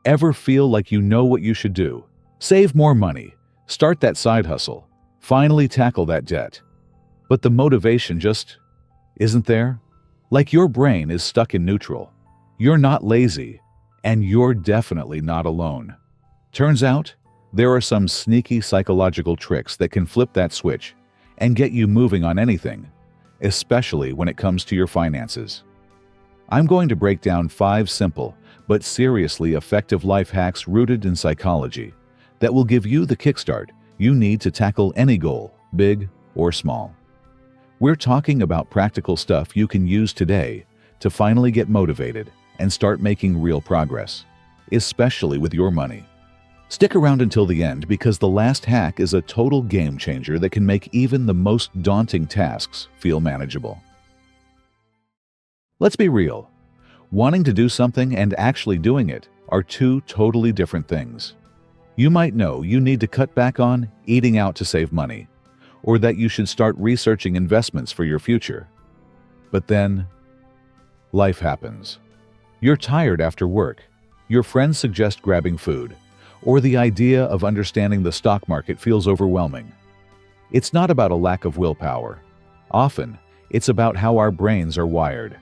Ever feel like you know what you should do? Save more money, start that side hustle, finally tackle that debt. But the motivation just isn't there? Like your brain is stuck in neutral. You're not lazy, and you're definitely not alone. Turns out, there are some sneaky psychological tricks that can flip that switch and get you moving on anything, especially when it comes to your finances. I'm going to break down 5 simple but seriously effective life hacks rooted in psychology that will give you the kickstart you need to tackle any goal, big or small. We're talking about practical stuff you can use today to finally get motivated and start making real progress, especially with your money. Stick around until the end because the last hack is a total game changer that can make even the most daunting tasks feel manageable. Let's be real. Wanting to do something and actually doing it are 2 totally different things. You might know you need to cut back on eating out to save money, or that you should start researching investments for your future. But then, life happens. You're tired after work, your friends suggest grabbing food, or the idea of understanding the stock market feels overwhelming. It's not about a lack of willpower. Often, it's about how our brains are wired.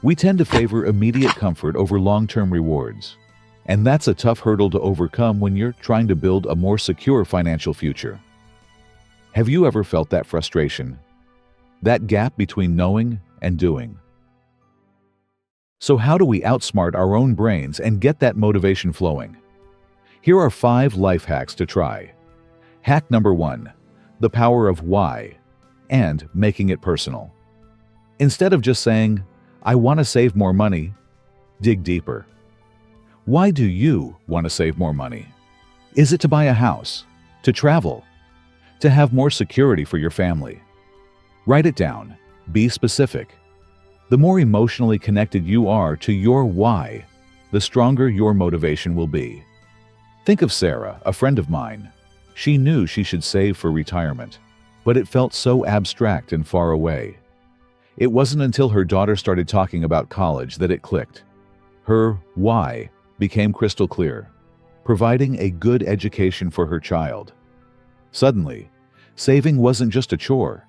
We tend to favor immediate comfort over long-term rewards, and that's a tough hurdle to overcome when you're trying to build a more secure financial future. Have you ever felt that frustration? That gap between knowing and doing? So how do we outsmart our own brains and get that motivation flowing? Here are 5 life hacks to try. Hack number 1, the power of why and making it personal. Instead of just saying, I want to save more money, dig deeper. Why do you want to save more money? Is it to buy a house, to travel, to have more security for your family? Write it down. Be specific. The more emotionally connected you are to your why, the stronger your motivation will be. Think of Sarah, a friend of mine. She knew she should save for retirement, but it felt so abstract and far away. It wasn't until her daughter started talking about college that it clicked. Her why became crystal clear, providing a good education for her child. Suddenly, saving wasn't just a chore.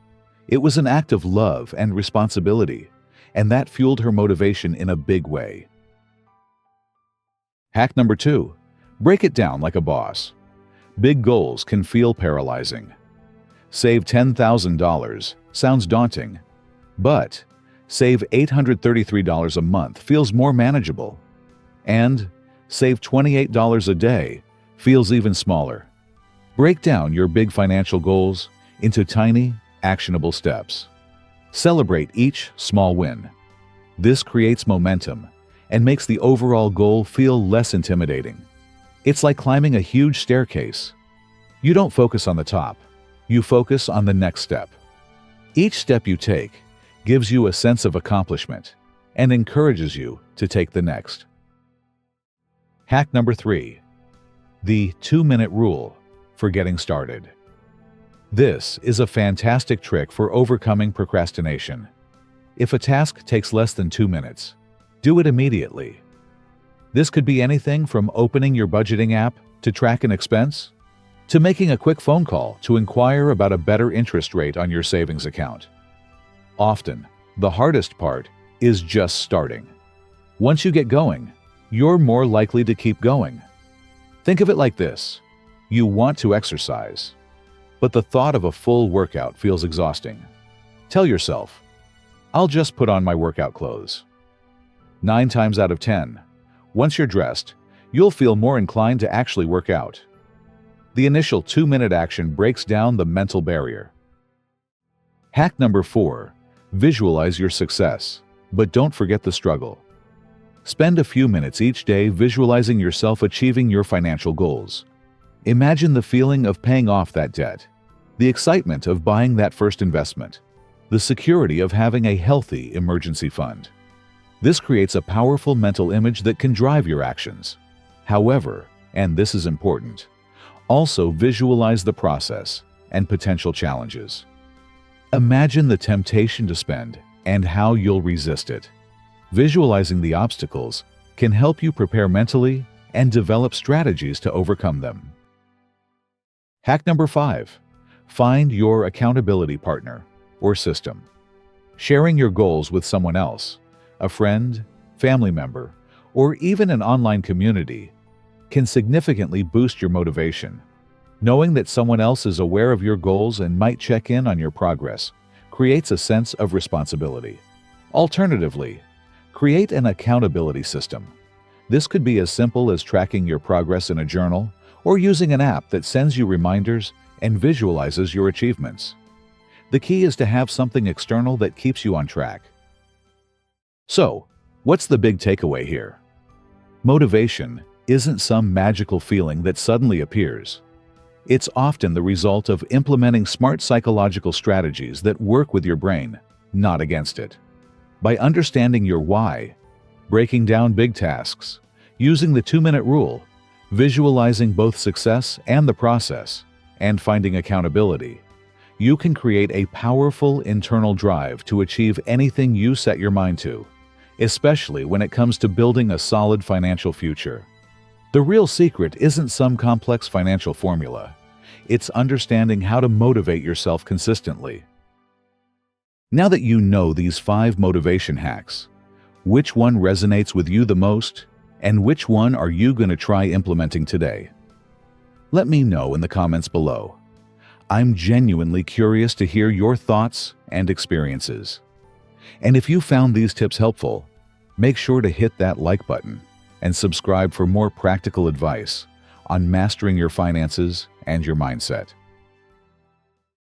It was an act of love and responsibility, and that fueled her motivation in a big way. Hack number 2, break it down like a boss. Big goals can feel paralyzing. Save $10,000 sounds daunting, but save $833 a month feels more manageable. And save $28 a day feels even smaller. Break down your big financial goals into tiny, actionable steps. Celebrate each small win. This creates momentum and makes the overall goal feel less intimidating. It's like climbing a huge staircase. You don't focus on the top, you focus on the next step. Each step you take gives you a sense of accomplishment and encourages you to take the next. Hack number 3, the 2-minute rule for getting started. This is a fantastic trick for overcoming procrastination. If a task takes less than 2 minutes, do it immediately. This could be anything from opening your budgeting app to track an expense, to making a quick phone call to inquire about a better interest rate on your savings account. Often, the hardest part is just starting. Once you get going, you're more likely to keep going. Think of it like this. You want to exercise, but the thought of a full workout feels exhausting. Tell yourself, I'll just put on my workout clothes. 9 times out of 10, once you're dressed, you'll feel more inclined to actually work out. The initial 2-minute action breaks down the mental barrier. Hack number 4, visualize your success, but don't forget the struggle. Spend a few minutes each day visualizing yourself achieving your financial goals. Imagine the feeling of paying off that debt, the excitement of buying that first investment, the security of having a healthy emergency fund. This creates a powerful mental image that can drive your actions. However, and this is important, also visualize the process and potential challenges. Imagine the temptation to spend and how you'll resist it. Visualizing the obstacles can help you prepare mentally and develop strategies to overcome them. Hack number 5. Find your accountability partner or system. Sharing your goals with someone else, a friend, family member, or even an online community, can significantly boost your motivation. Knowing that someone else is aware of your goals and might check in on your progress creates a sense of responsibility. Alternatively, create an accountability system. This could be as simple as tracking your progress in a journal or using an app that sends you reminders and visualizes your achievements. The key is to have something external that keeps you on track. So, what's the big takeaway here? Motivation isn't some magical feeling that suddenly appears. It's often the result of implementing smart psychological strategies that work with your brain, not against it. By understanding your why, breaking down big tasks, using the 2-minute rule, visualizing both success and the process, and finding accountability, you can create a powerful internal drive to achieve anything you set your mind to, especially when it comes to building a solid financial future. The real secret isn't some complex financial formula. It's understanding how to motivate yourself consistently. Now that you know these 5 motivation hacks, which one resonates with you the most, and which one are you going to try implementing today? Let me know in the comments below. I'm genuinely curious to hear your thoughts and experiences. And if you found these tips helpful, make sure to hit that like button and subscribe for more practical advice on mastering your finances and your mindset.